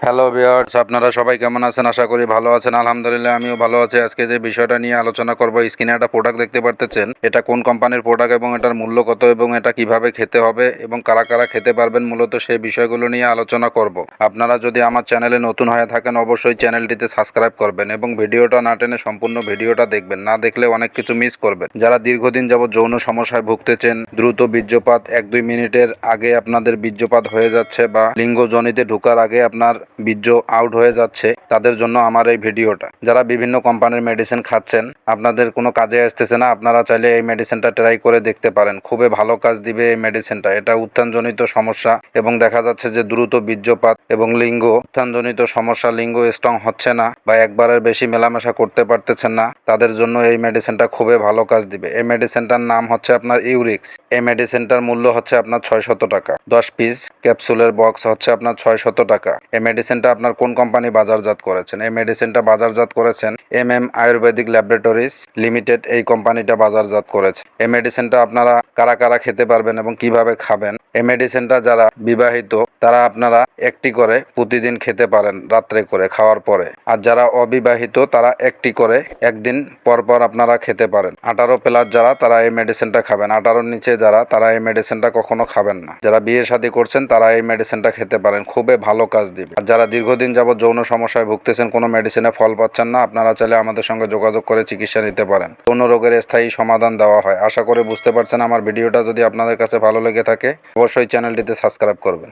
Hello viewers, আপনারা সবাই কেমন আছেন? আশা করি ভালো আছেন। আলহামদুলিল্লাহ আমিও ভালো আছি। আজকে যে বিষয়টা নিয়ে আলোচনা করব, স্ক্রিনে একটা প্রোডাক্ট দেখতে পারতেছেন। এটা কোন কোম্পানির প্রোডাক্ট এবং এটার মূল্য কত এবং এটা কিভাবে খেতে হবে এবং কারা কারা খেতে পারবেন, মূলত সেই বিষয়গুলো নিয়ে আলোচনা করব। আপনারা যদি আমার চ্যানেলে নতুন হয়ে থাকেন অবশ্যই চ্যানেলটিতে সাবস্ক্রাইব করবেন এবং ভিডিওটা না টেনে সম্পূর্ণ ভিডিওটা দেখবেন, না দেখলে অনেক কিছু মিস করবেন। যারা দীর্ঘদিন যাবত যৌন সমস্যায় ভুগতেছেন, দ্রুত বীর্যপাত 1-2 মিনিটের আগে আপনাদের বীর্যপাত হয়ে যাচ্ছে বা লিঙ্গজনিতে ঢোকার আগে আপনার বীর্য আউট হয়ে যাচ্ছে, তাদের জন্য আমার এই ভিডিওটা। যারা বিভিন্ন কোম্পানির মেডিসিন খাচ্ছেন, আপনাদের কোনো কাজে আসতেছে না, আপনারা চাইলে এই মেডিসিনটা ট্রাই করে দেখতে পারেন। খুবই ভালো কাজ দিবে এই মেডিসিনটা। এটা উত্থানজনিত সমস্যা এবং দেখা যাচ্ছে যে দ্রুত বীর্যপাত এবং লিঙ্গ উত্থানজনিত সমস্যা, লিঙ্গ স্ট্রং হচ্ছে না বা একবারের বেশি মেলামেশা করতে পারতেছেন না, তাদের জন্য এই মেডিসিনটা খুবই ভালো কাজ দিবে। এই মেডিসিনটার নাম হচ্ছে আপনার ইউরিক্স। এই মেডিসিনটার মূল্য হচ্ছে আপনার 600 টাকা। 10 পিস ক্যাপসুলের বক্স হচ্ছে আপনার 600 টাকা। এই মেডিসিনটা আপনার কোন কোম্পানি বাজারজাত করেছেন? এই মেডিসিনটা বাজারজাত করেছেন আয়ুর্বেদিক ল্যাবরেটরিজ লিমিটেড, এই কোম্পানিটা বাজারজাত করেছে। এই মেডিসিনটা আপনারা কারা কারা খেতে পারবেন এবং কিভাবে খাবেন? এই মেডিসিনটা যারা বিবাহিত তারা আপনারা একটি করে প্রতিদিন খেতে পারেন রাত্রে করে খাওয়ার পরে, আর যারা অবিবাহিত তারা একটি করে একদিন পর পর আপনারা খেতে পারেন। 18+ যারা তারা এই মেডিসিনটা খাবেন, 18-র নিচে যারা তারা এই মেডিসিনটা কখনো খাবেন না। যারা বিয়ে শাদী করছেন তারা এই মেডিসিনটা খেতে পারেন, খুবই ভালো কাজ দিবে। আর যারা দীর্ঘদিন যাবত যৌন সমস্যায় ভুগতেছেন, কোনো মেডিসিনে ফল পাচ্ছেন না, আপনারা চাইলে আমাদের সঙ্গে যোগাযোগ করে চিকিৎসা নিতে পারেন। যৌন রোগের স্থায়ী সমাধান দেওয়া হয়। আশা করে বুঝতে পারছেন। আমার ভিডিওটা যদি আপনাদের কাছে ভালো লেগে থাকে অবশ্যই চ্যানেলটিতে সাবস্ক্রাইব করবেন।